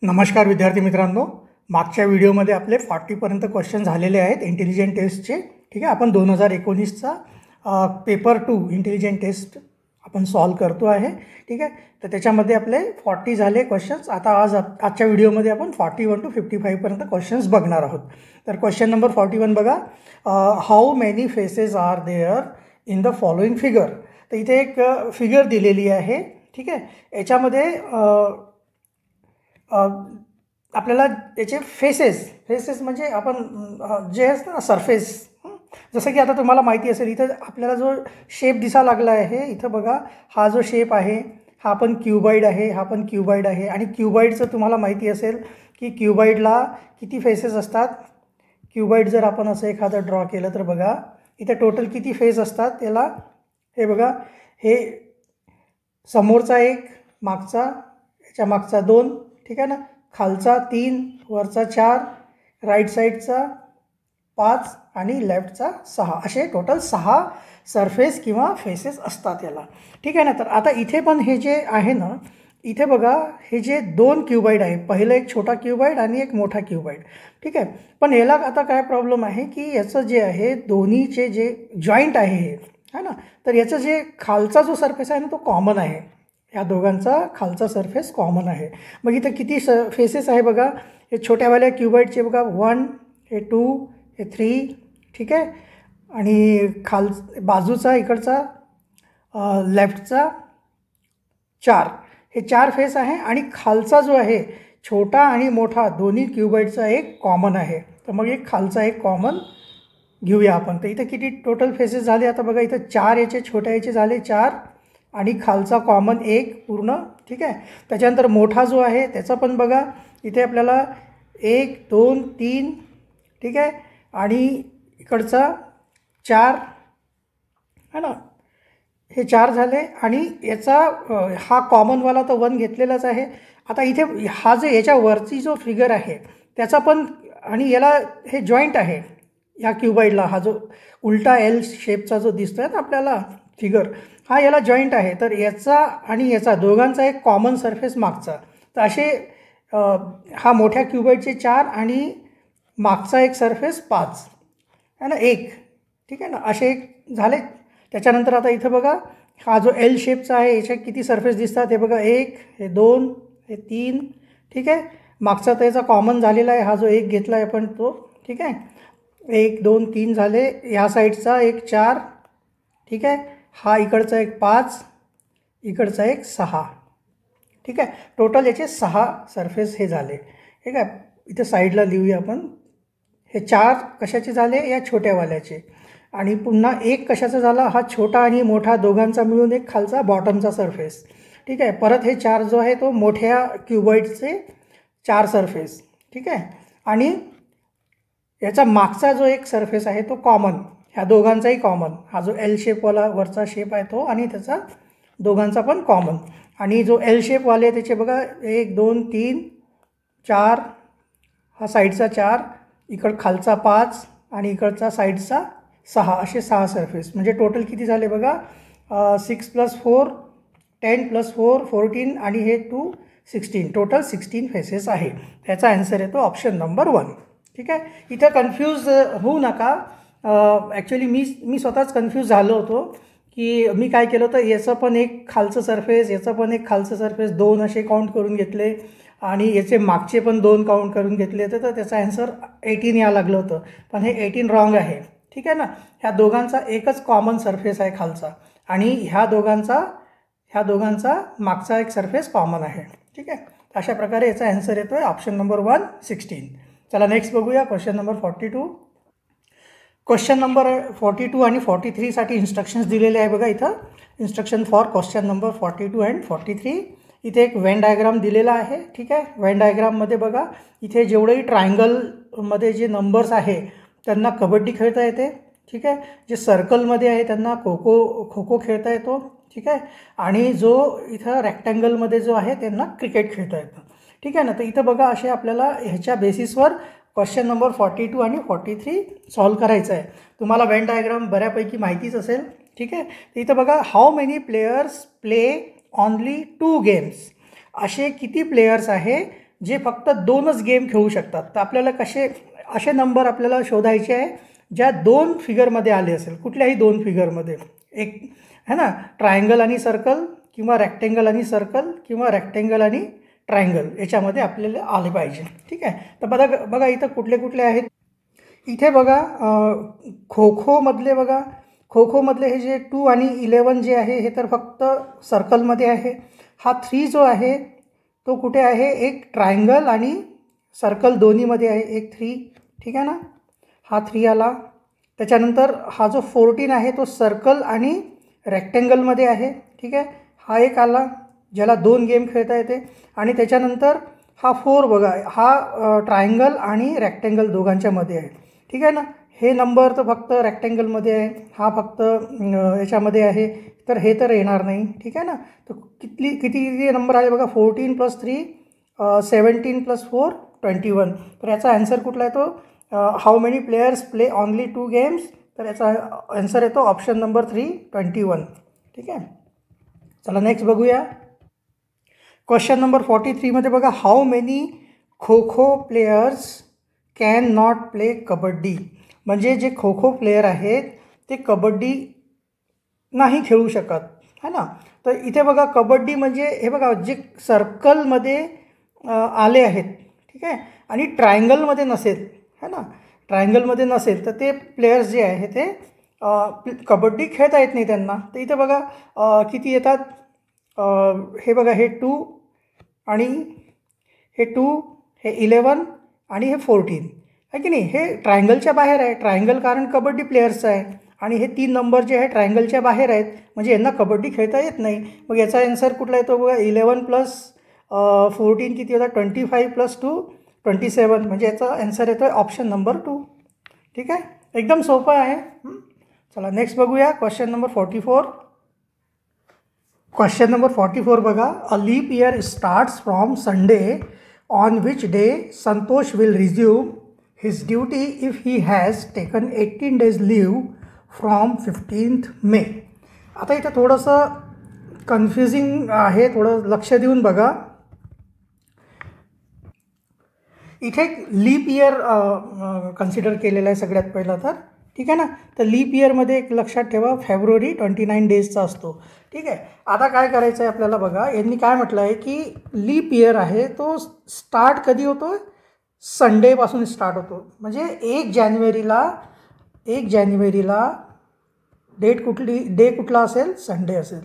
नमस्कार विद्यार्थी मित्रांनो, मागच्या व्हिडिओमध्ये आपले 40 पर्यंत क्वेश्चन झालेले आहेत इंटेलिजंट टेस्टचे. ठीक आहे, आपण 2019चा पेपर 2 इंटेलिजंट टेस्ट आपण सॉल्व करतो आहे. ठीक आहे, तर त्याच्यामध्ये आपले 40 झाले क्वेश्चन्स. आता आजच्या व्हिडिओमध्ये आपण 41 to 55 पर्यंत क्वेश्चन्स बघणार आहोत. तर क्वेश्चन नंबर 41 बघा, how many faces are there in the following figure. तर इथे एक फिगर दिलेली आहे. ठीक आहे, याच्यामध्ये आपल्याला याचे फेसेस म्हणजे आपण जे असतं ना सरफेस, जसं की आता तुम्हाला माहिती असेल इथं आपल्याला जो शेप दिसा लागला आहे, इथं बघा हा जो शेप आहे हा पण क्यूबॉइड आहे, हा पण क्यूबॉइड आहे. आणि क्यूबॉइडचं तुम्हाला माहिती असेल की क्यूबॉइडला किती फेसेस असतात. क्यूबॉइड जर आपण असं एखादं ड्रॉ केलं तर बघा इथं टोटल किती फेस असतात त्याला. हे बघा, हे समोरचा एक, मागचा, याच्या मागचा 2, ठीक आहे ना, खालचा 3, वरचा 4, राईट साईडचा 5 आणि लेफ्टचा 6, असे टोटल 6 सरफेस किंवा फेसेस असतात याला. ठीक आहे ना. तर आता इथे पण हे जे आहे ना, इथे बघा हे जे 2 क्यूबॉइड आहे, पहिलं एक छोटा क्यूबॉइड आणि एक मोठा क्यूबॉइड. ठीक आहे, पण याला आता काय प्रॉब्लेम आहे की याचं जे आहे दोन्हीचे जे जॉईंट आहे ना, तर याचं जे खालचा जो सरफेस आहे ना तो कॉमन आहे. या दोघांचा खालचा सरफेस कॉमन आहे. मग इथं किती फेसेस आहे बघा, हे छोट्यावाल्या क्यूबॉइडचे बघा 1, हे 2, हे 3, ठीक आहे, आणि बाजूचा इकडचा लेफ्टचा 4, हे 4 फेस आहे. आणि खालचा जो आहे छोटा आणि मोठा दोन्ही क्यूबॉइडचा एक कॉमन आहे. तर मग एक खालचा एक कॉमन घेऊया आपण. तर इथं किती टोटल फेसेस झाले आता बघा, इथं 4 याचे छोट्या याचे झाले 4 आणि खालचा कॉमन 1 पूर्ण. ठीक आहे, त्याच्यानंतर मोठा जो आहे त्याचा पण बघा इथे आपल्याला 1, 2, 3, ठीक आहे, आणि इकडचा 4 है ना, हे 4 झाले. आणि याचा हा कॉमनवाला तर 1 घेतलेलाच आहे. आता इथे हा जो याच्यावरची जो फिगर आहे त्याचा पण, आणि याला हे जॉईंट आहे या क्यूबॉइडला, हा जो उलटा एल शेपचा जो दिसतो आहे ना आपल्याला फिगर, हा याला जॉईंट आहे. तर याचा आणि याचा दोघांचा एक कॉमन सरफेस मागचा. तर असे हा मोठ्या क्यूबॉइडचे 4 आणि मागचा एक सरफेस 5 आहे ना, 1, ठीक आहे ना, असे एक झाले. त्याच्यानंतर आता इथं बघा हा जो एल शेपचा आहे याच्या किती सरफेस दिसतात, हे बघा 1, हे 2, हे 3, ठीक आहे. मागचा तर याचा कॉमन झालेला आहे, हा जो 1 घेतला आहे आपण तो, ठीक आहे. 1, 2, 3 झाले. ह्या साईडचा एक 4, ठीक आहे, हा इकडचा एक 5, इकडचा एक 6, ठीक आहे. टोटल याचे 6 सरफेस हे झाले. ठीक आहे, इथे साईडला लिहूया आपण. हे 4 कशाचे झाले, या छोट्यावाल्याचे. आणि पुन्हा 1 कशाचा झाला, हा छोटा आणि मोठा दोघांचा मिळून एक खालचा बॉटमचा सरफेस. ठीक आहे, परत हे 4 जो आहे तो मोठ्या क्यूबॉइडचे 4 सरफेस. ठीक आहे, आणि याचा मागचा जो एक सरफेस आहे तो कॉमन, ह्या दोघांचाही कॉमन, हा जो एल शेपवाला वरचा शेप आहे तो, आणि त्याचा दोघांचा पण कॉमन. आणि जो एल शेपवाले त्याचे बघा 1, 2, 3, 4, हा साईडचा 4, इकड खालचा 5 आणि इकडचा साईडचा 6, असे 6 सरफेस. म्हणजे टोटल किती झाले बघा, 6 + 4 10 + 4 14 आणि हे 2 16, टोटल 16 फेसेस आहे. त्याचा आन्सर येतो ऑप्शन नंबर 1. ठीक आहे, इथं कन्फ्यूज होऊ नका. ॲक्च्युली मी स्वतःच कन्फ्यूज झालो होतो की मी काय केलं होतं, याचं पण एक खालचं सरफेस, याचं पण एक खालचं सरफेस 2 असे काउंट करून घेतले आणि याचे मागचे पण 2 काउंट करून घेतले होते. तर त्याचा आन्सर 18 यायला लागलं होतं, पण हे 18 रॉंग आहे. ठीक आहे ना, ह्या दोघांचा एकच कॉमन सरफेस आहे खालचा, आणि ह्या दोघांचा मागचा एक सरफेस कॉमन आहे. ठीक आहे, अशा प्रकारे याचा आन्सर येतो आहे ऑप्शन नंबर 1 16. चला नेक्स्ट बघूया क्वेश्चन नंबर 42. क्वेश्चन नंबर 42 आणि 43साठी इन्स्ट्रक्शन्स दिलेले आहे बघा. इथं instruction for question number 42 and 43. इथे एक वेन डायग्राम दिलेला आहे. ठीक आहे, वेन डायग्राममध्ये बघा इथे जेवढेही ट्रायंगलमध्ये जे नंबर्स आहे त्यांना कबड्डी खेळता येते. ठीक आहे, जे सर्कलमध्ये आहे त्यांना खो खो खेळता येतो. ठीक आहे, आणि जो इथं रेक्टँगलमध्ये जो आहे त्यांना क्रिकेट खेळता येतं. ठीक आहे ना, तर इथं बघा असे आपल्याला ह्याच्या बेसिसवर क्वेश्चन नंबर 42 आणि 43 सॉल्व करायचं आहे. तुम्हाला वेन डायग्राम बऱ्यापैकी माहितीच असेल. ठीक आहे, तर इथं बघा how many players play only 2 games. असे किती प्लेयर्स आहे जे फक्त 2च गेम खेळू शकतात. तर आपल्याला असे नंबर आपल्याला शोधायचे आहे ज्या 2 फिगरमध्ये आले असेल, कुठल्याही 2 फिगरमध्ये. एक है ना, ट्रायंगल आणि सर्कल किंवा रेक्टेंगल आणि सर्कल किंवा रेक्टेंगल आणि ट्रायंगल याच्यामध्ये आपल्याला आले पाहिजे. ठीक आहे. तर बघा इथं कुठले कुठले आहेत. इथे बघा खो खोमधले बघा, खो खोमधले हे जे 2 आणि 11 जे आहे हे तर फक्त सर्कलमध्ये आहे. हा 3 जो आहे तो कुठे आहे, एक ट्रायंगल आणि सर्कल दोन्हीमध्ये आहे, एक 3. ठीक आहे ना, हा 3 आला. त्याच्यानंतर हा जो 14 आहे तो सर्कल आणि रेक्टेंगलमध्ये आहे. ठीक आहे, हा एक आला ज्याला 2 गेम खेळता येते. आणि त्याच्यानंतर हा 4 बघा, हा ट्रायंगल आणि रेक्टेंगल दोघांच्यामध्ये आहे. ठीक आहे ना, हे नंबर तर फक्त रेक्टेंगलमध्ये आहे, हा फक्त याच्यामध्ये आहे, तर हे तर येणार नाही. ठीक आहे ना, तर किती नंबर आले बघा, 14 + 3 17 + 4 21. तर याचा ॲन्सर कुठला येतो, how many players play only 2 games. तर याचा ॲन्सर येतो ऑप्शन नंबर 3 21. ठीक आहे, चला नेक्स्ट बघूया. क्वेश्चन नंबर 43मध्ये बघा, how many kho kho players can not play kabaddi. म्हणजे जे खो खो प्लेयर आहेत ते कबड्डी नाही खेळू शकत, है ना. तर इथे बघा कबड्डी म्हणजे हे बघा जे सर्कलमध्ये आले आहेत, ठीक आहे, आणि ट्रायंगलमध्ये नसेल, है ना, ट्रायंगलमध्ये नसेल तर ते प्लेयर्स जे आहे ते कबड्डी खेळता येत नाही त्यांना. तर इथे बघा किती येतात, हे बघा हे 2 आणि हे 2, हे 11 आणि हे 14 आहे की नाही. हे ट्रायंगलच्या बाहेर आहे, ट्रायंगल कारण कबड्डी प्लेयर्सचं आहे, आणि हे 3 नंबर जे आहे ट्रायंगलच्या बाहेर आहेत, म्हणजे यांना कबड्डी खेळता येत नाही. मग याचा ॲन्सर कुठला येतो बघा, 11 + 14 किती होता, 25 + 2 27. म्हणजे याचा ॲन्सर येतो ऑप्शन नंबर 2. ठीक आहे, एकदम सोपं आहे. चला नेक्स्ट बघूया. Question number 44. क्वेश्चन नंबर 44 बघा, a leap year starts from Sunday on which day Santosh will resume his duty if he has taken 18 days leave from 15th May. आता इथं थोडंसं कन्फ्युजिंग आहे, थोडं लक्ष देऊन बघा. इथे लीप इयर कन्सिडर केलेलं आहे सगळ्यात पहिला तर. ठीक आहे ना, तर लीप इयरमध्ये एक लक्षात ठेवा फेब्रुवारी 29 डेजचा असतो. ठीक आहे, आता काय करायचं आहे आपल्याला बघा, यांनी काय म्हटलं आहे की लीप इयर आहे तो स्टार्ट कधी होतो, संडेपासून स्टार्ट होतो. म्हणजे 1 जानेवारीला डे कुठला असेल, संडे असेल.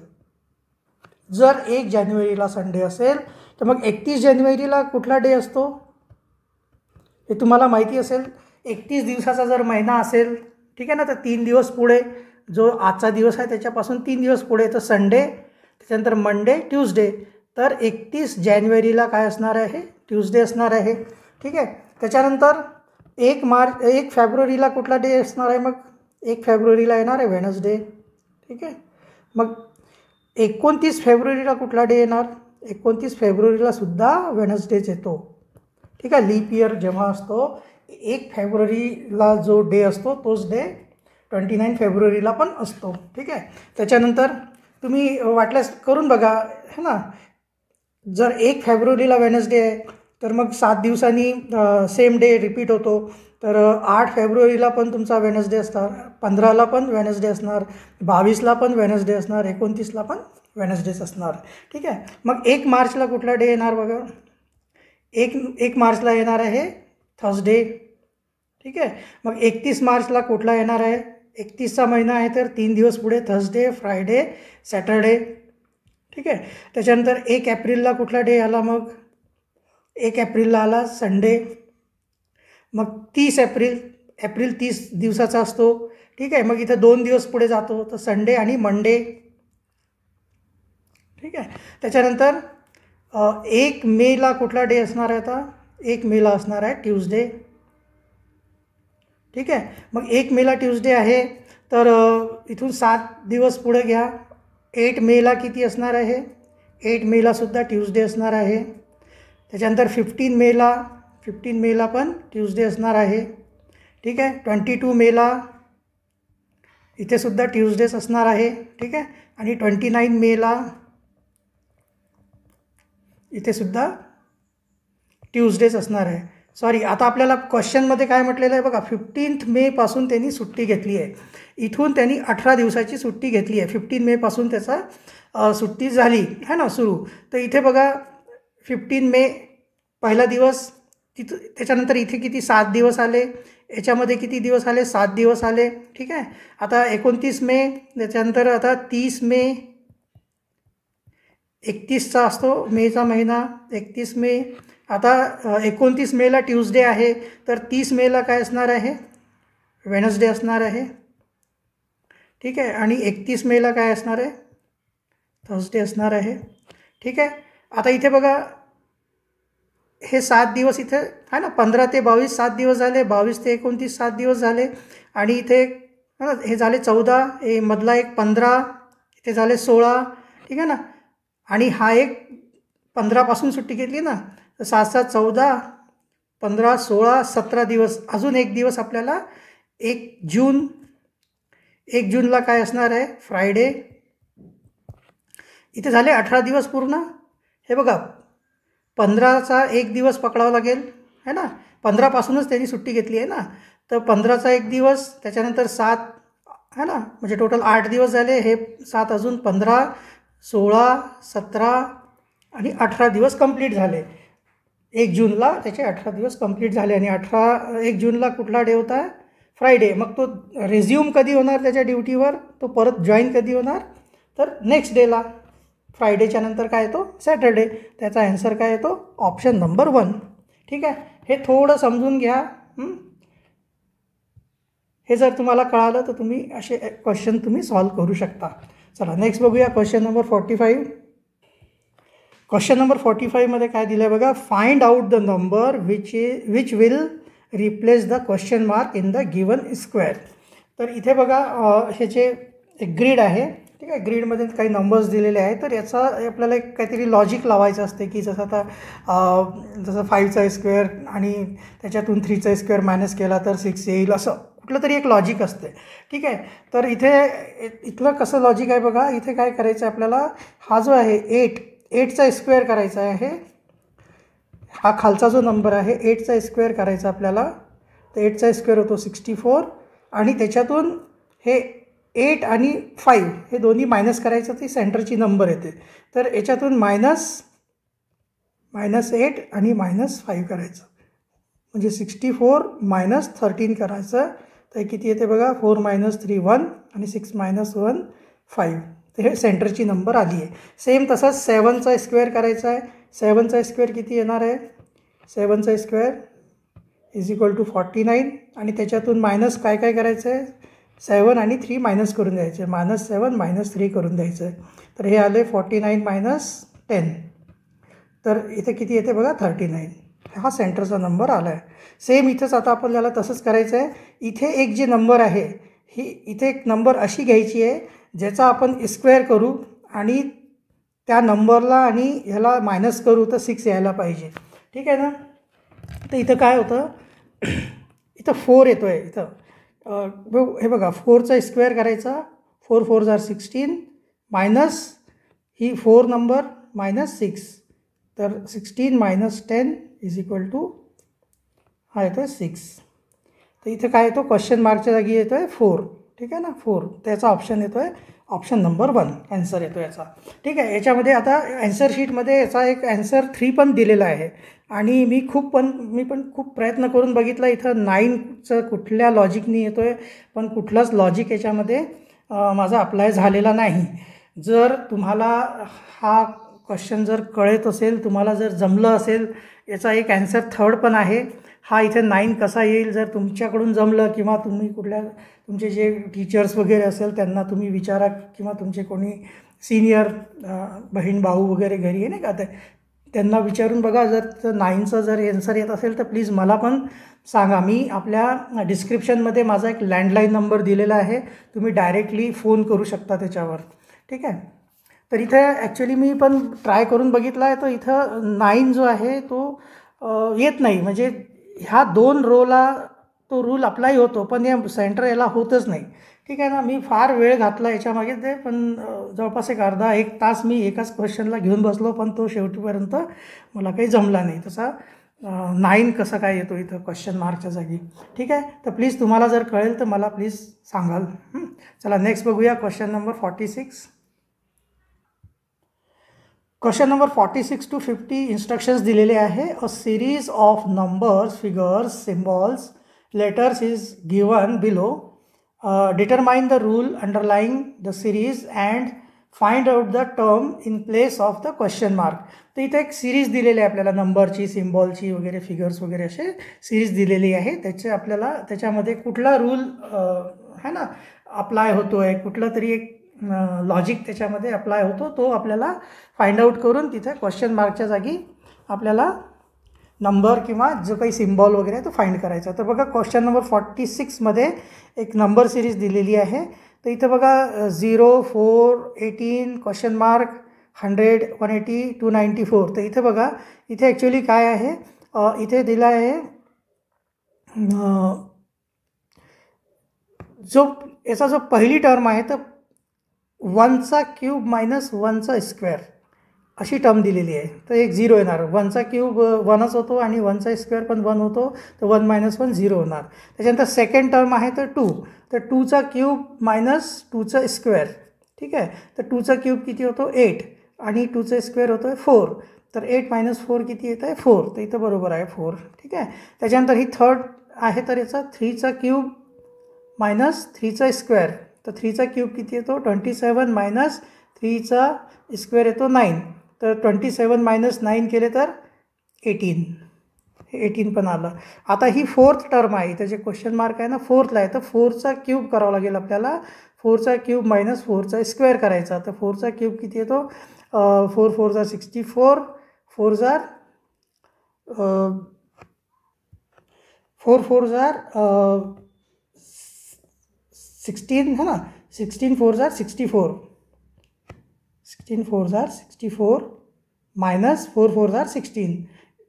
जर 1 जानेवारीला संडे असेल तर मग 31 जानेवारीला कुठला डे असतो हे तुम्हाला माहिती असेल. 31 दिवसाचा जर महिना असेल, ठीक आहे ना, तर 3 दिवस पुढे जो आजचा दिवस आहे त्याच्यापासून 3 दिवस पुढे तर संडे, त्याच्यानंतर मंडे, ट्यूजडे. तर 31 जानेवारीला काय असणार आहे, ट्यूजडे असणार आहे. ठीक आहे, त्याच्यानंतर 1 फेब्रुवारीला कुठला डे असणार आहे, मग 1 फेब्रुवारीला येणार आहे वेनसडे. ठीक आहे, मग 29 फेब्रुवारीला कुठला डे येणार, 29 फेब्रुवारीला सुद्धा वेनसडेच येतो. ठीक आहे, लीप इयर जेव्हा असतो 1 फेब्रुवारीला जो डे असतो तोच डे 29 फेब्रुवारीला पण असतो. ठीक आहे, त्याच्यानंतर तुम्ही वाटल्यास करून बघा, है ना. जर 1 फेब्रुवारीला वेनसडे आहे तर मग 7 दिवसांनी सेम डे रिपीट होतो. तर 8 फेब्रुवारीला पण तुमचा वेनसडे असणार, 15ला पण वेनसडे असणार, 22ला पण वेनसडे असणार, 29ला पण वेनसडेच असणार. ठीक आहे, मग 1 मार्चला कुठला डे येणार बघा, 1 मार्चला येणार आहे थर्सडे. ठीक आहे, मग 31 मार्चला कुठला येणार आहे, 31चा महिना आहे तर 3 दिवस पुढे थर्सडे, फ्रायडे, सॅटरडे. ठीक आहे, त्याच्यानंतर 1 एप्रिलला कुठला डे आला, मग 1 एप्रिलला आला संडे. मग 30 एप्रिल 30 दिवसाचा असतो. ठीक आहे, मग इथं 2 दिवस पुढे जातो तर संडे आणि मंडे. ठीक आहे, त्याच्यानंतर 1 मेला कुठला डे असणार आहे, आता 1 मेला असणार आहे ट्यूजडे. ठीक आहे, मग 1 मेला ट्यूजडे आहे तर इथून 7 दिवस पुढे घ्या, 8 मेला किती असणार आहे, 8 मेला सुद्धा ट्यूजडे असणार आहे. त्याच्यानंतर 15 मेला पण ट्यूजडे असणार आहे. ठीक आहे, 22 मेला इथे सुद्धा ट्यूजडेच असणार आहे. ठीक आहे, आणि 29 मेला इथे सुद्धा ट्यूजडेच असणार आहे. सॉरी, आता आपल्याला क्वेश्चनमध्ये काय म्हटलेलं आहे बघा, 15 मेपासून त्यांनी सुट्टी घेतली आहे. इथून त्यांनी 18 दिवसाची सुट्टी घेतली आहे. 15 मेपासून त्याचा सुट्टी झाली है ना सुरू. तर इथे बघा 15 मे पहिला दिवस, त्याच्यानंतर इथे किती 7 दिवस आले, याच्यामध्ये किती दिवस आले 7 दिवस आले. ठीक आहे. आता 29 मे, त्याच्यानंतर आता 30 मे, 31चा असतो मेचा महिना, 31 मे. आता 29 मेला ट्यूजडे आहे, तर 30 मेला काय असणार आहे, वेनसडे असणार आहे. ठीक आहे. आणि 31 मेला काय असणार आहे, थर्सडे असणार आहे. ठीक आहे. आता इथे बघा हे 7 दिवस इथे आहे ना, 15 ते 22 7 दिवस झाले, 22 ते 29 7 दिवस झाले. आणि इथे हे झाले 14, हे मधला एक 15, इथे झाले 16. ठीक आहे ना. आणि हा एक 15पासून सुट्टी घेतली ना, तर 7 7 14, 15 16 17 दिवस. अजून एक दिवस आपल्याला 1 जून. 1 जूनला काय असणार आहे, फ्रायडे. इथे झाले 18 दिवस पूर्ण. हे बघा 15चा एक दिवस पकडावा लागेल है ना, 15पासूनच त्यांनी सुट्टी घेतली आहे ना. तर 15चा एक दिवस, त्याच्यानंतर 7 है ना, म्हणजे टोटल 8 दिवस झाले. हे 7 अजून 15 16 17 आणि 18 दिवस कंप्लीट झाले. 1 जूनला त्याचे 18 दिवस कंप्लीट झाले. आणि 1 जूनला कुठला डे होता, फ्रायडे. मग तो रेझ्यूम कधी होणार त्याच्या ड्युटीवर, तो परत जॉईन कधी होणार, तर नेक्स्ट डेला. फ्रायडेच्या नंतर काय येतो, सॅटर्डे. त्याचा ॲन्सर काय येतो, ऑप्शन नंबर 1. ठीक आहे. हे थोडं समजून घ्या. हे जर तुम्हाला कळालं तर तुम्ही असे क्वेश्चन तुम्ही सॉल्व करू शकता. चला नेक्स्ट बघूया क्वेश्चन नंबर 45. क्वेश्चन नंबर 45मध्ये काय दिलं आहे बघा, find out the number which will replace the question mark in the given square. तर इथे बघा ह्याचे एक ग्रीड आहे. ठीक आहे. ग्रीडमध्ये काही नंबर्स दिलेले आहेत. तर याचा आपल्याला एक काहीतरी लॉजिक लावायचं असते, की जसं आता जसं 5चा स्क्वेअर आणि त्याच्यातून 3चा स्क्वेअर मायनस केला तर 6 येईल, असं कुठलं तरी एक लॉजिक असते. ठीक आहे. तर इथलं कसं लॉजिक आहे बघा, इथे काय करायचं आहे आपल्याला, हा जो आहे 8चा स्क्वेअर करायचा आहे. हा खालचा जो नंबर आहे 8चा स्क्वेअर करायचा आपल्याला. तर 8चा स्क्वेअर होतो 64. आणि त्याच्यातून हे 8 आणि 5 हे दोन्ही मायनस करायचं, ती सेंटरची नंबर येते. तर याच्यातून -8 आणि -5 करायचं, म्हणजे 64 - 13 करायचं. तर किती येते बघा, 4 - 3 1 आणि 6 - 1 5. तर हे सेंटरची नंबर आली आहे. सेम तसंच 7चा स्क्वेअर करायचा आहे. 7चा स्क्वेअर किती येणार आहे, 7चा स्क्वेअर = 49. आणि त्याच्यातून मायनस काय काय करायचं आहे, 7 आणि 3 मायनस करून द्यायचे, -7 - 3 करून द्यायचं. तर हे आले 49 - 10. तर इथे किती येते बघा, 39. हा सेंटरचा नंबर आला आहे. सेम इथंच आता आपल्याला तसंच करायचं आहे. इथे एक जे नंबर आहे, ही इथे एक नंबर अशी घ्यायची आहे ज्याचा आपण स्क्वेअर करू आणि त्या नंबरला आणि ह्याला मायनस करू तर 6 यायला पाहिजे. ठीक आहे ना. तर इथं काय होतं, इथं 4 येतो आहे. इथं हे बघा 4चा स्क्वेअर करायचा, 4 4 = 16 मायनस ही 4 नंबर -6. तर 16 - 10 = हा येतो आहे 6. तर इथे काय येतो, क्वेश्चन मार्कच्या जागी येतो आहे 4. ठीक आहे ना, 4. त्याचा ऑप्शन येतो आहे ऑप्शन नंबर 1 ॲन्सर येतो याचा. ठीक आहे. याच्यामध्ये आता ॲन्सर शीटमध्ये याचा एक ॲन्सर 3 पण दिलेला आहे. आणि मी पण खूप प्रयत्न करून बघितला, इथं 9चं कुठल्या लॉजिकनी येतो आहे, पण कुठलाच लॉजिक याच्यामध्ये माझा अप्लाय झालेला नाही. जर तुम्हाला हा क्वेश्चन जर कळत असेल, तुम्हाला जर जमलं असेल, याचा एक ॲन्सर 3rd पण आहे. हा इथे 9 कसा येईल, जर तुमच्याकडून जमलं, किंवा तुम्ही तुमचे जे टीचर्स वगैरे असेल त्यांना तुम्ही विचारा, किंवा तुमचे कोणी सिनियर बहीण भाऊ वगैरे घरी आहे नाही का, त्यांना विचारून बघा. जर 9चं जर ॲन्सर येत असेल तर प्लीज मला पण सांगा. मी आपल्या डिस्क्रिप्शनमध्ये माझा एक लँडलाईन नंबर दिलेला आहे, तुम्ही डायरेक्टली फोन करू शकता त्याच्यावर. ठीक आहे. तर इथे ॲक्च्युली मी पण ट्राय करून बघितला आहे, तर इथं 9 जो आहे तो येत नाही. म्हणजे ह्या 2 रोला तो रूल अप्लाय होतो, पण या सेंटर याला होतच नाही. ठीक आहे ना. मी फार वेळ घातला याच्यामागे, ते पण जवळपास एक अर्धा 1 तास मी एकाच क्वेश्चनला घेऊन बसलो, पण तो शेवटीपर्यंत मला काही जमला नाही. तसा 9 कसं काय येतो इथं क्वेश्चन मार्कच्या जागी. ठीक आहे, तर प्लीज तुम्हाला जर कळेल तर मला प्लीज सांगाल. चला नेक्स्ट बघूया question number 46. Question number 46 to 50 instructions दिलेले आहे. अ series of numbers, figures, symbols, letters is given below. Determine the rule underlying the series and find out the term in place of the question mark. तर इथे एक series दिलेली आहे आपल्याला, नंबरची, सिम्बॉलची वगैरे, फिगर्स वगैरे असे सिरीज दिलेली आहे. त्याच्यामध्ये कुठला रूल है ना अप्लाय होतो आहे, कुठला तरी एक लॉजिक त्याच्यामध्ये अप्लाय होतो, तो आपल्याला फाइंड आउट करून तिथे क्वेश्चन मार्कच्या जागी आपल्याला नंबर किंवा जो काही सिम्बॉल वगैरे आहे तो फाइंड करायचा. तर बघा क्वेश्चन नंबर 46मध्ये एक नंबर सिरीज दिलेली आहे. तर इथं बघा 0, 4, 18, क्वेश्चन मार्क, 100, 180, 294. तर इथे बघा, इथे ॲक्च्युली काय आहे, इथे दिला आहे याचा जो पहिली टर्म आहे तर 1चा क्यूब मायनस 1चा स्क्वेअर अशी टर्म दिलेली आहे. तर एक 0 येणार. 1चा क्यूब 1च होतो आणि 1चा स्क्वेअर पण 1 होतो, तर 1 - 1 0 होणार. त्याच्यानंतर सेकंड टर्म आहे तर 2. तर 2चा क्यूब मायनस 2चा स्क्वेअर. ठीक आहे, तर 2चा क्यूब किती होतो 8 आणि 2चा स्क्वेअर होतो 4. तर 8 - 4 किती येत आहे 4. तर इथं बरोबर आहे 4. ठीक आहे, त्याच्यानंतर ही थर्ड आहे तर याचा 3चा क्यूब मायनस 3चा स्क्वेअर. तर 3चा क्यूब किती येतो 27 मायनस 3चा स्क्वेअर येतो 9. तर 27 - 9 केले तर 18. हे 18 पण आलं. आता ही फोर्थ टर्म आहे, इथं जे क्वेश्चन मार्क आहे ना फोर्थला आहे, तर 4चा क्यूब करावा लागेल आपल्याला. 4चा क्यूब मायनस 4चा स्क्वेअर करायचा. तर 4चा क्यूब किती येतो 4 4 जार 64, 4 जार 4 4 जार 16 है ना, 16 4 जार 64, 16 4 जार 64 मायनस 4 4 जार 16.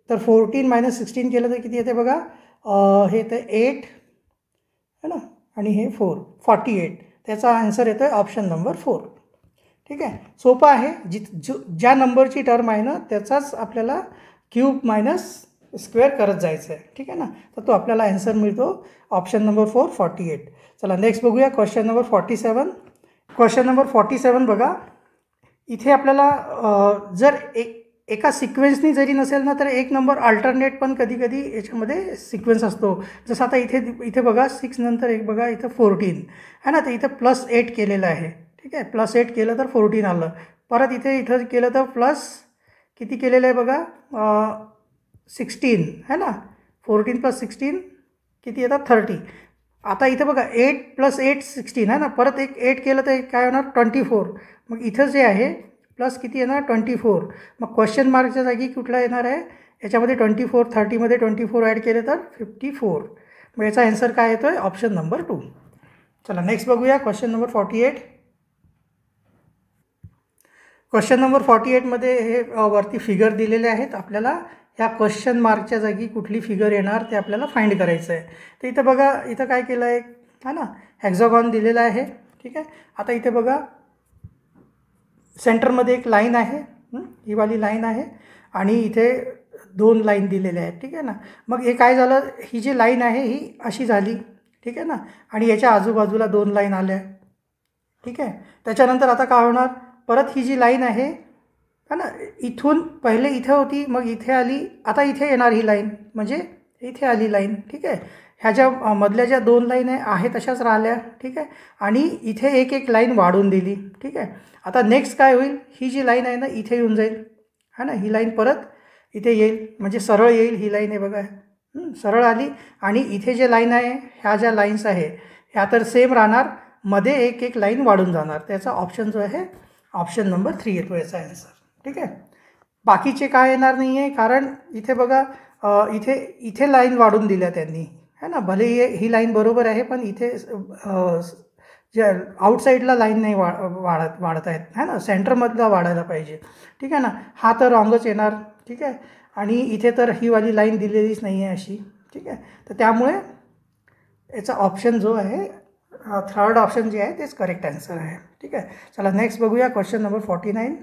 तर 14 - 16 केलं तर किती येते बघा, हे तर 8 है ना आणि हे 4, 48. त्याचा आन्सर येतो आहे ऑप्शन नंबर 4. ठीक आहे, सोपं आहे. ज्या नंबरची टर्म आहे ना त्याचाच आपल्याला क्यूब मायनस स्क्वेअर करत जायचं आहे. ठीक आहे ना, तर तो आपल्याला आन्सर मिळतो ऑप्शन नंबर 4, 48. चला नेक्स्ट बघूया क्वेश्चन नंबर 47. क्वेश्चन नंबर 47 बघा, इथे आपल्याला जर एका सिक्वेन्सनी जरी नसेल ना तर एक नंबर अल्टरनेट पण कधी कधी याच्यामध्ये सिक्वेन्स असतो. जसं आता इथे बघा 6 नंतर एक बघा इथं 14 है ना, तर इथं +8 केलेलं आहे. ठीक आहे, +8 केलं तर 14 आलं. परत इथं केलं तर प्लस किती केलेलं आहे बघा 16 है ना, 14 + 16 किती येतात 30. आता इथं बघा 8 + 8 16 आहे ना, परत एक 8 केलं तर काय होणार 24. मग इथं जे आहे प्लस किती येणार 24. मग क्वेश्चन मार्कच्या जागी कुठला येणार आहे याच्यामध्ये 24, 30मध्ये 24 ॲड केले तर 54. मग याचा आन्सर काय येतो आहे ऑप्शन नंबर 2. चला नेक्स्ट बघूया क्वेश्चन नंबर 48. क्वेश्चन नंबर 48मध्ये हे वरती फिगर दिलेले आहेत. आपल्याला ह्या क्वेश्चन मार्कच्या जागी कुठली फिगर येणार ते आपल्याला फाइंड करायचं आहे. तर इथं बघा, इथं काय केलं आहे है ना, हेक्झागॉन दिलेला आहे. ठीक आहे, आता इथे बघा सेंटरमध्ये एक लाईन आहे, ही वाली लाईन आहे आणि इथे 2 लाईन दिलेल्या आहेत. ठीक आहे ना, मग हे काय झालं, ही जी लाईन आहे ही अशी झाली. ठीक आहे ना, आणि याच्या आजूबाजूला 2 लाईन आल्या. ठीक आहे, त्याच्यानंतर आता काय होणार, परत ही जी लाईन आहे है ना, इथून पहिले इथे होती, मग इथे आली, आता इथे येणार ही लाईन, म्हणजे इथे आली लाईन. ठीक आहे, ह्या ज्या मधल्या ज्या 2 लाईन आहे तशाच राहिल्या. ठीक आहे, आणि इथे एक लाईन वाढून दिली. ठीक आहे, आता नेक्स्ट काय होईल, ही जी लाईन आहे ना इथे येऊन जाईल है ना, ही लाईन परत इथे येईल, म्हणजे सरळ येईल. ही लाईन आहे बघा सरळ आली, आणि इथे जे लाईन आहे ह्या ज्या लाईन्स आहे ह्या तर सेम राहणार, मध्ये एक लाईन वाढून जाणार. त्याचा ऑप्शन जो आहे ऑप्शन नंबर 3 येतो याचा आन्सर. ठीक आहे, बाकीचे काय येणार नाही आहे, कारण इथे बघा इथे लाईन वाढून दिल्या त्यांनी है ना. भले ही लाईन बरोबर आहे पण इथे जे आउटसाईडला लाईन नाही वाढत आहेत है ना, सेंटरमधला वाढायला पाहिजे. ठीक आहे ना, हा तर रॉंगच येणार. ठीक आहे, आणि इथे तर ही वाली लाईन दिलेलीच नाही आहे अशी. ठीक आहे, तर त्यामुळे याचा ऑप्शन जो आहे थर्ड ऑप्शन जे आहे तेच करेक्ट आन्सर आहे. ठीक आहे, चला नेक्स्ट बघूया क्वेश्चन नंबर 49.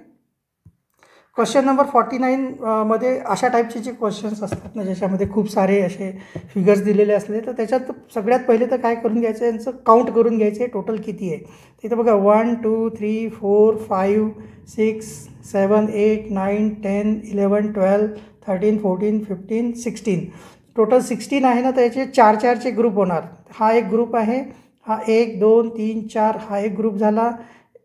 क्वेश्चन नंबर 49 मध्ये अशा टाईपचे जे क्वेश्चन्स असतात ना, ज्याच्यामध्ये खूप सारे असे फिगर्स दिलेले असले, तर त्याच्यात सगळ्यात पहिले तर काय करून घ्यायचं आहे, यांचं काउंट करून घ्यायचं आहे टोटल किती आहे. तिथं बघा 1 2 3 4 5 6 7 8 9 10 11 12 13 14 15 16 टोटल 16 आहे ना. त्याचे 4-4चे ग्रुप होणार. हा एक ग्रुप आहे, हा 1 2 3 4 हा एक ग्रुप झाला,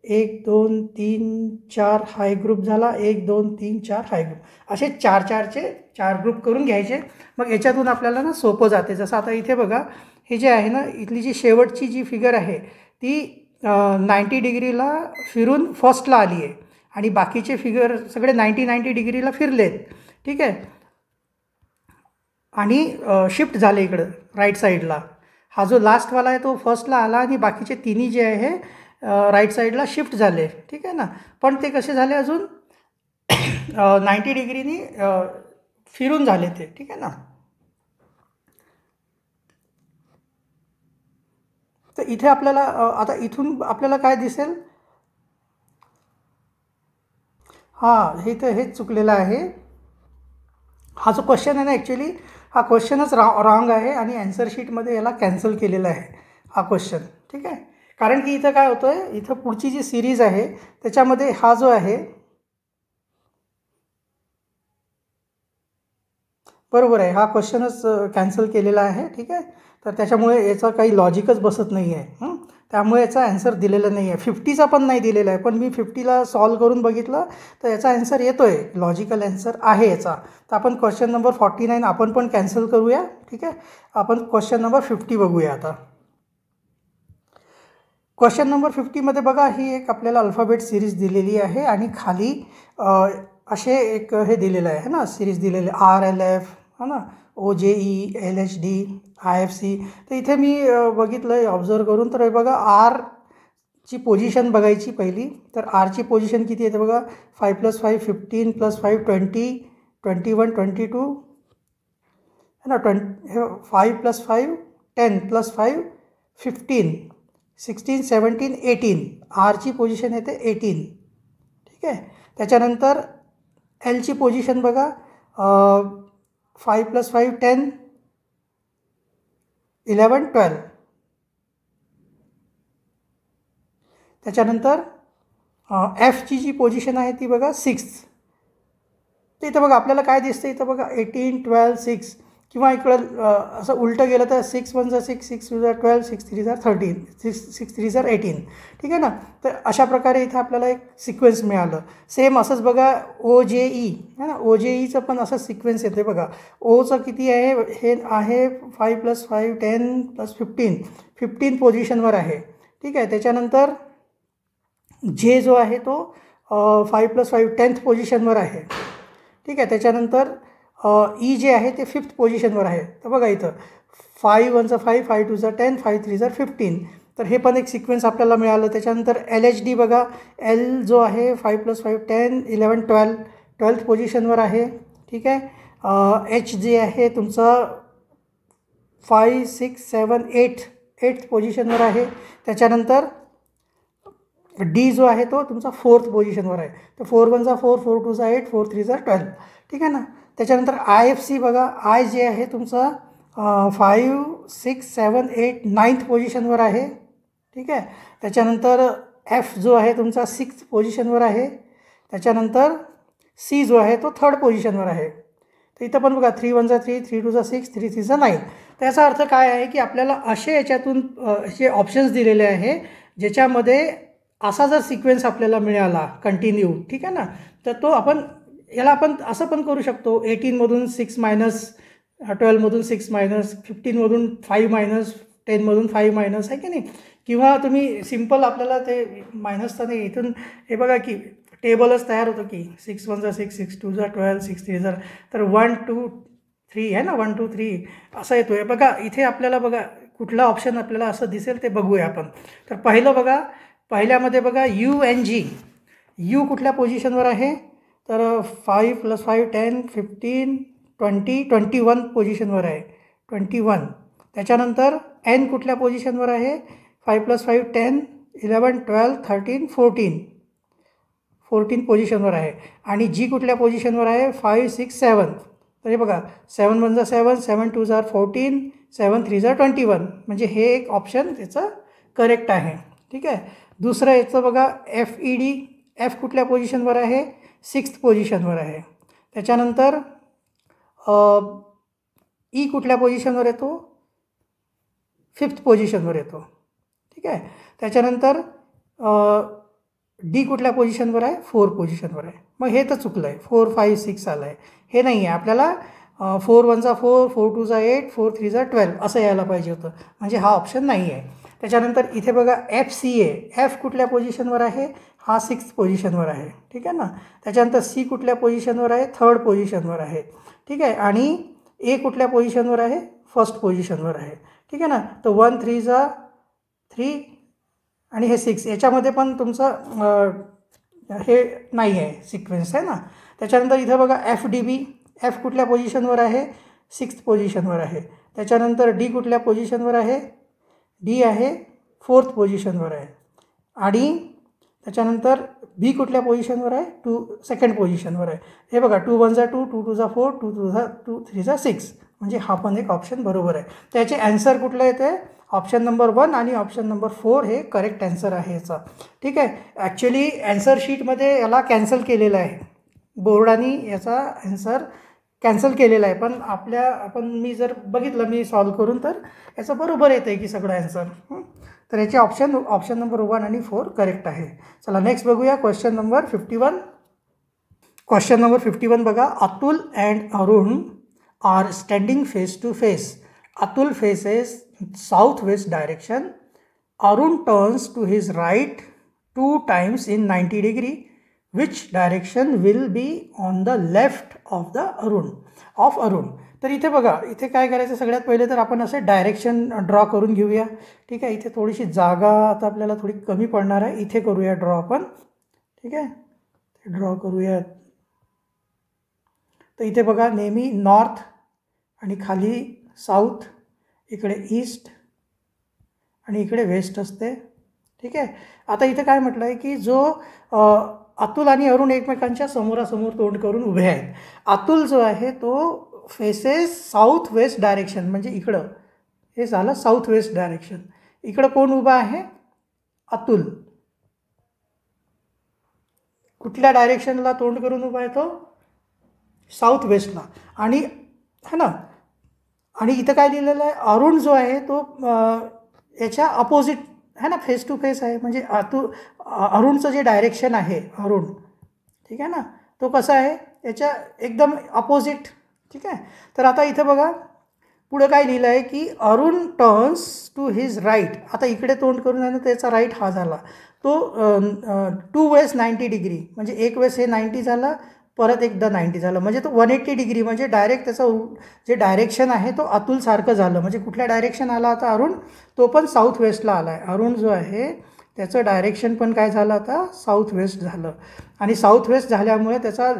1 2 3 4 हा एक ग्रुप झाला, 1 2 3 4 हा एक ग्रुप, असे 4-4चे 4 ग्रुप करून घ्यायचे. मग याच्यातून आपल्याला ना सोपं जाते. जसं आता इथे बघा, हे जे आहे ना, इथली जी शेवटची जी फिगर आहे ती 90 डिग्रीला फिरून फर्स्टला आली आहे आणि बाकीचे फिगर सगळे 90 डिग्रीला फिरलेत. ठीक आहे, आणि शिफ्ट झाले इकडं राईट साईडला. हा जो लास्टवाला आहे तो फर्स्टला आला आणि बाकीचे तिन्ही जे आहे राईट साईडला शिफ्ट झाले. ठीक आहे ना, पण ते कसे झाले, अजून 90 डिग्रीनी फिरून झाले ते. ठीक आहे ना. तर इथे आपल्याला आता इथून आपल्याला काय दिसेल, हां हे तर हेच चुकलेलं आहे. हा जो क्वेश्चन आहे ना, ॲक्च्युली हा क्वेश्चनच रॉंग आहे आणि ॲन्सर शीटमध्ये याला कॅन्सल केलेला आहे हा क्वेश्चन. ठीक आहे, कारण की इथं काय होतं आहे, इथं पुढची जी सिरीज आहे त्याच्यामध्ये हा जो आहे, बरोबर आहे, हा क्वेश्चनच कॅन्सल केलेला आहे. ठीक आहे, तर त्याच्यामुळे याचं काही लॉजिकच बसत नाही आहे. त्यामुळे याचा ॲन्सर दिलेला नाही आहे. 50चा पण नाही दिलेला आहे, पण मी 50ला सॉल्व करून बघितलं तर याचा ॲन्सर येतो आहे, लॉजिकल ॲन्सर आहे याचा. तर आपण क्वेश्चन नंबर 49 आपण पण कॅन्सल करूया. ठीक आहे, आपण क्वेश्चन नंबर 50 बघूया आता. क्वेश्चन नंबर 50मध्ये बघा, ही एक आपल्याला अल्फाबेट सिरीज दिलेली आहे आणि खाली असे एक हे दिलेलं आहे ना, सिरीज दिलेले RLF है ना, OJE LHD IFC. तर इथे मी बघितलं ऑब्झर्व करून, तर बघा आरची पोझिशन बघायची पहिली. तर आरची पोझिशन किती आहे ते बघा, 5 + 5 15 + 5 20 21 22 है ना, 5 + 5 10 + 5 15 16 17 18. आरची पोझिशन येते 18. ठीक आहे, त्याच्यानंतर एलची पोझिशन बघा, 5 + 5 10 11 12. त्याच्यानंतर एफची जी पोझिशन आहे ती बघा 6. तर इथं बघा आपल्याला काय दिसतं, इथं बघा 18 12 6, किंवा इकडं असं उलटं गेलं तर 6 1 6 6 2 12 6 3 13 6 3 18. ठीक आहे ना. तर अशा प्रकारे इथं आपल्याला एक सिक्वेन्स मिळालं. सेम असंच बघा OJE है ना, OJEचं पण असं सिक्वेन्स येते बघा. ओचं किती आहे, हे आहे 5 + 5 10 + 15 15 पोझिशनवर आहे. ठीक आहे, त्याच्यानंतर जे जो आहे तो 5 + 5 10th पोझिशनवर आहे. ठीक आहे, त्याच्यानंतर ई जे आहे ते 5th पोझिशनवर आहे. तर बघा इथं 5 1 5 5 2 10 5 3 15. तर हे पण एक सिक्वेन्स आपल्याला मिळालं. त्याच्यानंतर LHD बघा, एल जो आहे 5 + 5 10 11 12 12th पोझिशनवर आहे. ठीक आहे, एच जे आहे तुमचं 5 6 7 8th पोझिशनवर आहे. त्याच्यानंतर डी जो आहे तो तुमचा 4th पोझिशनवर आहे. तर 4 1 4 4 2 8 4 3 12. ठीक आहे ना. त्याच्यानंतर IFC बघा, आय जे आहे तुमचा 5 6 7 8 9th पोझिशनवर आहे. ठीक आहे, त्याच्यानंतर एफ जो आहे तुमचा 6th पोझिशनवर आहे. त्याच्यानंतर सी जो आहे तो 3rd पोझिशनवर आहे. तर इथं पण बघा 3 1 3 3 2 6 3 3 9. तर याचा अर्थ काय आहे की आपल्याला असे याच्यातून असे ऑप्शन्स दिलेले आहे ज्याच्यामध्ये असा जर सिक्वेन्स आपल्याला मिळाला कंटिन्यू. ठीक आहे ना, तर तो याला आपण असं पण करू शकतो, 18मधून 6 मायनस, 12मधून 6 मायनस, 15मधून 5 मायनस, 10मधून 5 मायनस, आहे की नाही. किंवा तुम्ही सिम्पल आपल्याला ते मायनस तर नाही, इथून हे बघा की टेबलच तयार होतं की 6 1 6 6 2 12 6 3 तर 1 2 3 आहे ना, 1 2 3 असं येतो आहे बघा. इथे आपल्याला बघा कुठला ऑप्शन आपल्याला असं दिसेल ते बघूया आपण. तर पहिलं बघा, पहिल्यामध्ये बघा UNG, यू कुठल्या पोझिशनवर आहे, तर 5 + 5 10 15 20 21 पोझिशनवर आहे, 21. त्याच्यानंतर एन कुठल्या पोझिशनवर आहे, 5 + 5 10 11 12 13 14 14 पोझिशनवर आहे आणि जी कुठल्या पोझिशनवर आहे 5 6 7. तर हे बघा 7 1 जा 7, 7 2 जा 14, 7 3 जा 21. म्हणजे हे एक ऑप्शन त्याचं करेक्ट आहे. ठीक आहे. दुसरं याचं बघा FED, एफ कुठल्या पोझिशनवर आहे 6th पोझिशनवर आहे. त्याच्यानंतर ई कुठल्या पोझिशनवर येतो 5th पोझिशनवर येतो. ठीक आहे. त्याच्यानंतर डी कुठल्या पोझिशनवर आहे 4 पोझिशनवर आहे. मग हे तर चुकलं आहे, 4 5 6 आलं आहे, हे नाही आहे. आपल्याला 4 1 जा 4, 4 2 जा 8, 4 3 जा 12 असं यायला पाहिजे होतं. म्हणजे हा ऑप्शन नाही आहे. त्याच्यानंतर इथे बघा FCA, एफ कुठल्या पोझिशनवर आहे हा 6th पोझिशनवर आहे. ठीक आहे ना. त्याच्यानंतर सी कुठल्या पोझिशनवर आहे 3rd पोझिशनवर आहे. ठीक आहे. आणि ए कुठल्या पोझिशनवर आहे 1st पोझिशनवर आहे. ठीक आहे ना. तर 1 3 जा 3 आणि हे 6 याच्यामध्ये पण तुमचं हे नाही आहे सिक्वेन्स आहे ना. त्याच्यानंतर इथं बघा FDB, एफ कुठल्या पोझिशनवर आहे 6th पोझिशनवर आहे. त्याच्यानंतर डी कुठल्या पोझिशनवर आहे, डी आहे 4th पोझिशनवर आहे. आणि त्याच्यानंतर बी कुठल्या पोझिशनवर आहे 2nd पोझिशनवर आहे. हे बघा 2 1 जा 2, 2 2 जा 4, 2 2 जा 2 3 जा 6. म्हणजे हा पण एक ऑप्शन बरोबर आहे. त्याचे ॲन्सर कुठलं येते ऑप्शन नंबर 1 आणि ऑप्शन नंबर 4 हे करेक्ट ॲन्सर आहे याचा. ठीक आहे. ॲक्च्युली ॲन्सर शीटमध्ये याला कॅन्सल केलेलं आहे, बोर्डाने याचा ॲन्सर कॅन्सल केलेला आहे. पण मी जर बघितलं मी सॉल्व करून तर याचं बरोबर येतं आहे की सगळं ॲन्सर. तर याचे ऑप्शन नंबर 1 आणि 4 करेक्ट आहे. चला नेक्स्ट बघूया क्वेश्चन नंबर 51. क्वेश्चन नंबर 51 बघा. Atul and Arun are standing face to face. Atul faces south west direction. Arun turns to his right 2 times in 90 degree. Which direction will be on the left of Arun? तर इथे बघा, इथे काय करायचं सगळ्यात पहिले तर आपण असे डायरेक्शन ड्रॉ करून घेऊया. ठीक आहे. इथे थोडीशी जागा आता आपल्याला थोडी कमी पडणार आहे, इथे करूया ड्रॉ आपण. ठीक आहे. ड्रॉ करूया. तर इथे बघा नेहमी नॉर्थ आणि खाली साऊथ, इकडे ईस्ट आणि इकडे वेस्ट असते. ठीक आहे. आता इथे काय म्हटलं आहे की जो अतुल आणि अरुण एकमेकांच्या समोरासमोर तोंड करून उभे आहेत. अतुल जो आहे तो फेसेस साऊथ वेस्ट डायरेक्शन, म्हणजे इकडं हे झालं साऊथ वेस्ट डायरेक्शन. इकडं कोण उभा आहे अतुल. कुठल्या डायरेक्शनला तोंड करून उभा आहे तो साऊथ वेस्टला. आणि है ना. आणि इथं काय लिहिलेलं आहे अरुण जो आहे तो याच्या अपोजिट है ना, फेस टू फेस आहे. म्हणजे अरुणचं जे डायरेक्शन आहे अरुण, ठीक आहे ना, तो कसा आहे याच्या एकदम अपोजिट. ठीक आहे. तर आता इथं बघा पुढं काय लिहिलं आहे की Arun turns to his right. आता इकडे तोंड करून आहे ना, त्याचा राईट हा झाला तो 2 वेस 90 डिग्री, म्हणजे एक वेस हे 90 झालं, परत एकदा 90 झालं, म्हणजे तो 180 डिग्री, म्हणजे डायरेक्ट त्याचं जे डायरेक्शन आहे तो अतुलसारखं झालं. म्हणजे कुठल्या डायरेक्शन आला आता अरुण, तो पण साऊथ वेस्टला आला आहे. अरुण जो आहे त्याचं डायरेक्शन पण काय झालं आता साऊथ वेस्ट झालं. आणि साऊथ वेस्ट झाल्यामुळे त्याचा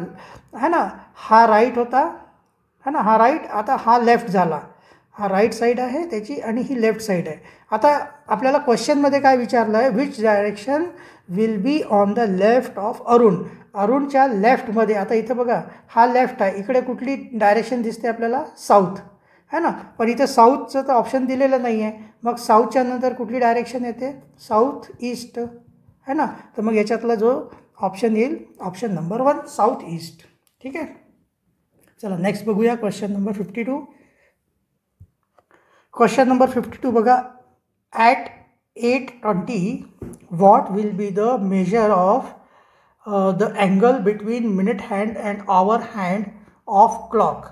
है ना हा राईट होता है ना, हा राईट, आता हा लेफ्ट झाला. हा राईट साईड आहे त्याची आणि ही लेफ्ट साईड आहे. आता आपल्याला क्वेश्चनमध्ये काय विचारलं आहे, which direction will be on the left of Arun. अरुणच्या लेफ्टमध्ये. आता इथं बघा हा लेफ्ट आहे, इकडे कुठली डायरेक्शन दिसते आपल्याला साऊथ है ना, पण इथं साऊथचं तर ऑप्शन दिलेलं नाही आहे. मग साऊथच्या नंतर कुठली डायरेक्शन येते साऊथ ईस्ट है ना. तर मग याच्यातला जो ऑप्शन येईल ऑप्शन नंबर 1 साऊथ ईस्ट. ठीक आहे. चला नेक्स्ट बघूया क्वेश्चन नंबर 52. क्वेश्चन नंबर 52 बघा. At 8:20 what will be the measure of the angle between minute hand and hour hand of clock.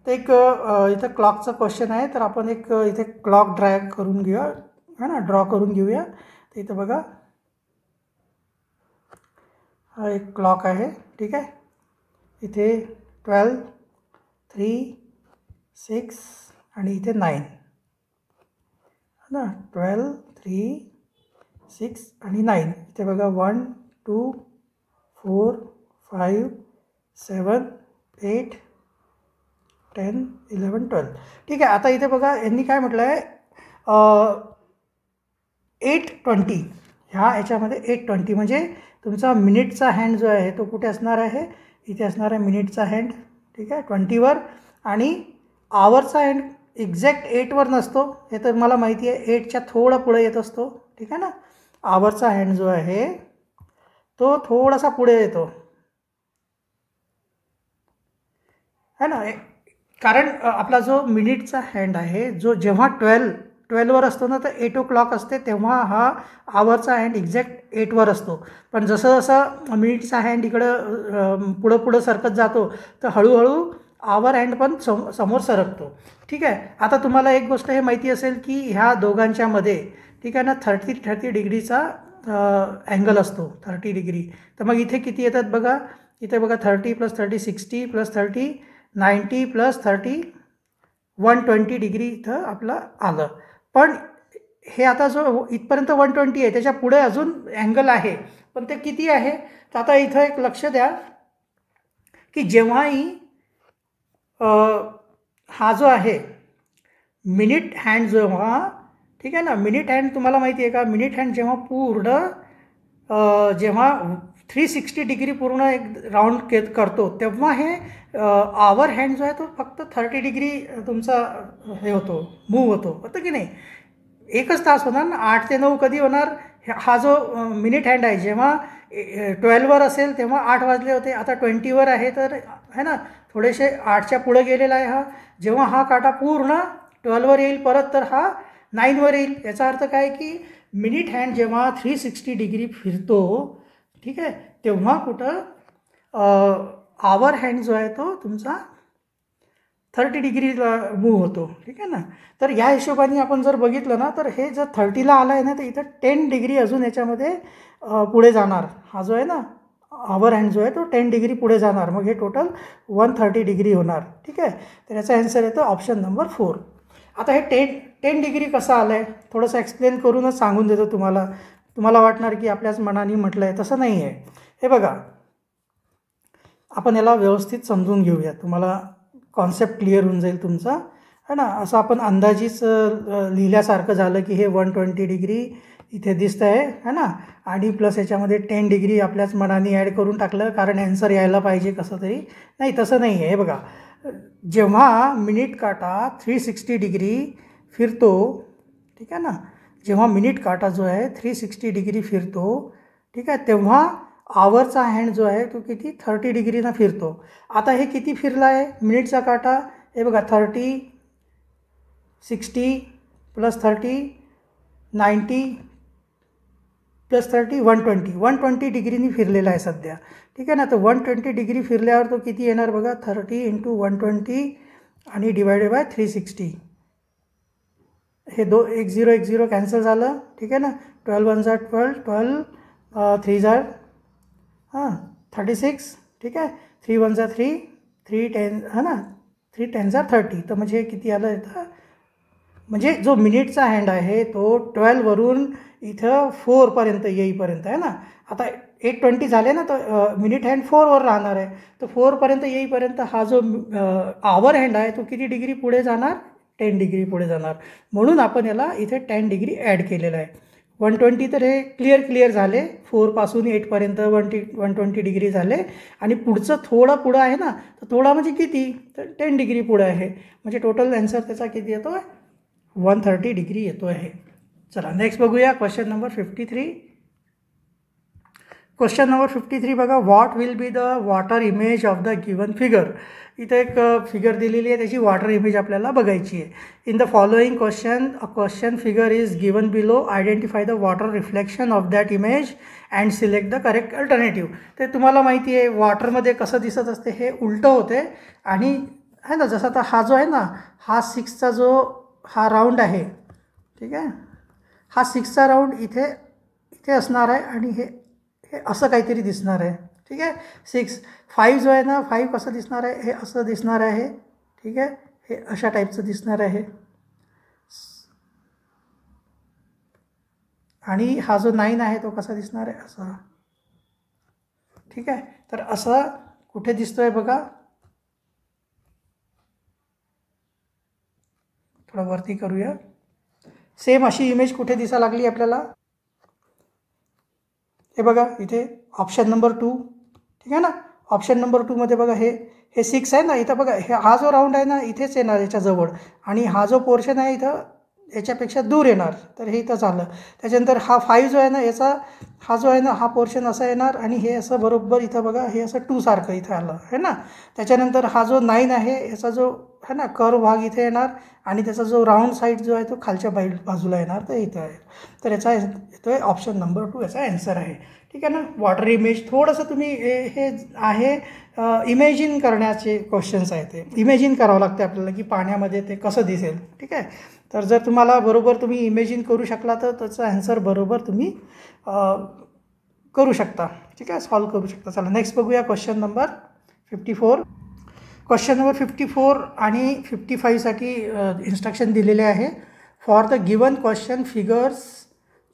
तर एक इथं क्लॉकचा क्वेश्चन आहे, तर आपण एक इथे क्लॉक ड्रॅग करून घेऊया है ना, ड्रॉ करून घेऊया. तर इथं बघा हा एक क्लॉक आहे. ठीक आहे. इथे 12 3 6 आणि इथे 9 ना, 12 3 6 आणि 9. इथे बघा 1 2 4 5 7 8 10 11 12. ठीक आहे. आता इथे बघा यांनी काय म्हटलं आहे 8:20 ह्या याच्यामध्ये 820 म्हणजे तुमचा मिनिटचा हँड जो आहे तो कुठे असणार आहे, इथे असणार आहे मिनिटचा हँड, ठीक आहे, 20वर. आणि आवरचा हँड एक्झॅक्ट 8वर नसतो, हे तर मला माहिती आहे, 8च्या थोडा पुढे येत असतो, ठीक आहे ना. आवरचा हँड जो आहे तो थोडासा पुढे येतो है ना, कारण आपला जो मिनिटचा हँड आहे जो जेव्हा 12वर असतो ना, तर 8 o'clock असते, तेव्हा हा आवरचा हँड एक्झॅक्ट 8वर असतो. पण जसं जसं मिनिटचा हँड इकडं पुढं सरकत जातो, तर हळूहळू आवर हँड पण समोर सरकतो, ठीक आहे. आता तुम्हाला एक गोष्ट हे माहिती असेल की ह्या दोघांच्या मध्ये, ठीक आहे ना, 30 डिग्रीचा अँगल असतो, 30 डिग्री. तर मग इथे किती येतात बघा, इथे बघा 30 + 30 60 + 30 90 + 30 120 डिग्री इथं आपलं आलं. पण हे आता जो इथपर्यंत 120 आहे, त्याच्या पुढे अजून अँगल आहे, पण ते किती आहे. तर आता इथं एक लक्ष द्या की जेव्हाही हा जो आहे मिनिट हँड जेव्हा, ठीक आहे ना, मिनिट हँड तुम्हाला माहिती आहे का, मिनिट हँड जेव्हा पूर्ण जेव्हा 360 डिग्री पूर्ण एक राऊंड करतो, तेव्हा हे आवर हँड जो आहे तो फक्त 30 डिग्री तुमचा हे होतो, मूव होतं की नाही. एकच तास होणार ना, 8 ते 9 कधी होणार. हा जो मिनिट हँड आहे जेव्हा 12वर असेल तेव्हा 8 वाजले होते, आता 20वर आहे, तर है ना, थोडेसे 8च्या पुढे गेलेला आहे हा. जेव्हा हा काटा पूर्ण 12वर येईल परत, तर हा 9वर येईल. याचा अर्थ काय की मिनिट हँड जेव्हा 360 डिग्री फिरतो, ठीक आहे, तेव्हा कुठं आवर हँड जो आहे तो तुमचा 30 डिग्रीला मूव्ह होतो, ठीक आहे ना. तर या हिशोबाने आपण जर बघितलं ना, तर हे जर 30ला आलं आहे ना, तर इथं 10 डिग्री अजून याच्यामध्ये पुढे जाणार. हा जो आहे ना आवर हँड जो आहे तो 10 डिग्री पुढे जाणार, मग हे टोटल 130 डिग्री होणार, ठीक आहे. तर याचा आन्सर येतो ऑप्शन नंबर 4. आता हे 10 डिग्री कसं आलं आहे थोडंसं एक्सप्लेन करूनच सांगून देतो तुम्हाला. तुम्हाला वाटणार की आपल्याच मनाने म्हटलं आहे, तसं नाही आहे. हे बघा, आपण याला व्यवस्थित समजून घेऊया, तुम्हाला कॉन्सेप्ट क्लिअर होऊन जाईल तुमचा, है ना. असं आपण अंदाजीच लिहिल्यासारखं झालं की हे 120 डिग्री इथे दिसतं आहे, है ना, आणि प्लस याच्यामध्ये 10 डिग्री आपल्याच मनाने ॲड करून टाकलं, कारण ॲन्सर यायला पाहिजे कसं तरी. नाही, तसं नाही आहे. हे बघा, जेव्हा मिनिट काटा 360 डिग्री फिरतो, ठीक आहे ना, जेव्हा मिनिट काटा जो आहे 360 डिग्री फिरतो, ठीक आहे, तेव्हा आवरचा हँड जो आहे तो किती 30 डिग्रीनं फिरतो. आता हे किती फिरला आहे मिनिटचा काटा, हे बघा 30 60 + 30 90 + 30 120 डिग्रीनी फिरलेला आहे सध्या, ठीक आहे ना. तर 120 डिग्री फिरल्यावर तो किती येणार बघा, 30 × 120 आणि डिवायडेड बाय 360. हे 10 कॅन्सल झालं, ठीक आहे ना. 12 × 1 = 12, 12 3 × 36, ठीक आहे. 3 × 1 = 3, 3 10 है ना, 3 10 = 30. तर म्हणजे किती आलं इथं, म्हणजे जो मिनिटचा हँड आहे तो 12वरून इथं 4पर्यंत येईपर्यंत आहे ना. आता 820 झाले ना, तर मिनिट हँड 4वर राहणार आहे. तर 4पर्यंत येईपर्यंत हा जो आवर हँड आहे तो किती डिग्री पुढे जाणार, 10 डिग्री पुढे जाणार. म्हणून आपण याला इथे 10 डिग्री ॲड केलेलं आहे. 120 तर हे क्लिअर झाले, 4पासून 8पर्यंत 120 डिग्री झाले. आणि पुढचं थोडं पुढं आहे ना, तर थोडा म्हणजे किती, तर 10 डिग्री पुढं आहे. म्हणजे टोटल आन्सर त्याचा किती येतो आहे, 130 डिग्री येतो आहे. चला नेक्स्ट बघूया क्वेश्चन नंबर 53. क्वेश्चन नंबर 53 बघा, what will be the water image of the given figure. इथे एक फिगर दिलेली आहे, त्याची वॉटर इमेज आपल्याला बघायची आहे. In the following question figure is given below, identify the water reflection of that image and select the correct alternative. ते तुम्हाला माहिती आहे वॉटरमध्ये कसं दिसत असते, हे उलटं होते. आणि आहे ना, जसं आता हा जो आहे ना, हा 6चा जो हा राऊंड आहे, ठीक आहे, हा 6चा राऊंड इथे असणार आहे, आणि हे असं काहीतरी दिसणार आहे, ठीक आहे. 6 5 जो आहे ना, 5 कसं दिसणार आहे, हे असं दिसणार आहे, ठीक आहे, हे अशा टाईपचं दिसणार आहे. आणि हा जो 9 आहे तो कसा दिसणार आहे, असा, ठीक आहे. तर असं कुठे दिसतोय बघा, थोडं वरती करूया. सेम अशी इमेज कुठे दिसायला लागली आपल्याला, हे बघा इथे ऑप्शन नंबर 2, ठीक आहे ना. ऑप्शन नंबर 2मध्ये बघा हे 6 आहे ना, इथं बघा हा जो राऊंड आहे ना इथेच येणार याच्याजवळ, आणि हा जो पोर्शन आहे इथं याच्यापेक्षा दूर येणार, तर हे इथं झालं. त्याच्यानंतर हा 5 जो आहे ना याचा हा जो आहे ना हा पोर्शन असा येणार, आणि हे असं बरोबर इथं बघा हे असं 2 सारखं इथं आलं आहे ना. त्याच्यानंतर हा जो 9 आहे याचा जो है ना कर्व भाग इथे येणार, आणि त्याचा जो राऊंड साईड जो आहे तो खालच्या बाजूला येणार, तर इथं आहे. तर याचा येतो आहे ऑप्शन नंबर 2 याचा ॲन्सर आहे, ठीक आहे ना. वॉटर इमेज थोडंसं तुम्ही हे आहे इमेजिन करण्याचे क्वेश्चन्स आहेत, ते इमेजिन करावं लागते आपल्याला की पाण्यामध्ये ते कसं दिसेल, ठीक आहे. तर जर तुम्हाला बरोबर तुम्ही इमेजिन करू शकला तर त्याचा ॲन्सर बरोबर तुम्ही करू शकता, ठीक आहे, सॉल्व करू शकता. चला नेक्स्ट बघूया क्वेश्चन नंबर 54. क्वेश्चन नंबर 54 आणि 55साठी इन्स्ट्रक्शन दिलेले आहे. For the given question figures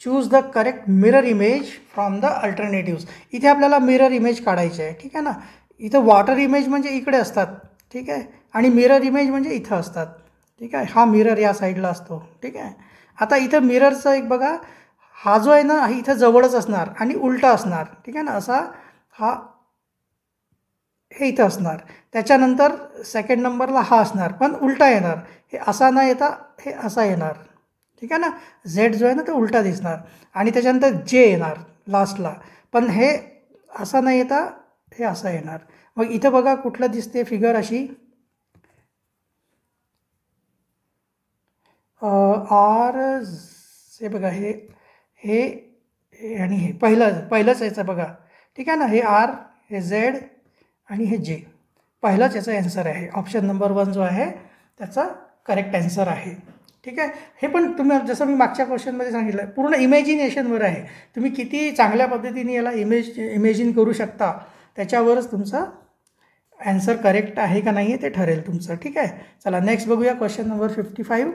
choose the correct mirror image from the alternatives. इथे आपल्याला मिरर इमेज काढायचे आहे, ठीक आहे ना. इथं वॉटर इमेज म्हणजे इकडे असतात, ठीक आहे, आणि मिरर इमेज म्हणजे इथं असतात, ठीक आहे. हा मिरर या साईडला असतो, ठीक आहे. आता इथं मिररचं एक बघा, हा जो आहे ना इथं जवळच असणार आणि उलटा असणार, ठीक आहे ना. असा हा हे इथं असणार. त्याच्यानंतर सेकंड नंबरला हा असणार पण उलटा येणार, हे असा न येता हे असा येणार, ठीक आहे ना. झेड जो आहे ना तो उलटा दिसणार, आणि त्याच्यानंतर जे येणार लास्टला, पण हे असा न येता हे असं येणार. मग इथं बघा कुठलं दिसते फिगर अशी आर, हे बघा हे हे आणि हे पहिलंच याचं बघा, ठीक आहे ना. हे आर, हे झेड आणि हे जे, पहिलंच याचा ॲन्सर आहे. ऑप्शन नंबर 1 जो आहे त्याचा करेक्ट ॲन्सर आहे, ठीक आहे. हे पण तुम्ही जसं मी मागच्या क्वेश्चनमध्ये सांगितलं पूर्ण इमॅजिनेशनवर आहे. तुम्ही किती चांगल्या पद्धतीने याला इमेजिन करू शकता त्याच्यावरच तुमचा ॲन्सर करेक्ट आहे का नाही ते ठरेल तुमचं, ठीक आहे. चला नेक्स्ट बघूया क्वेश्चन नंबर 55.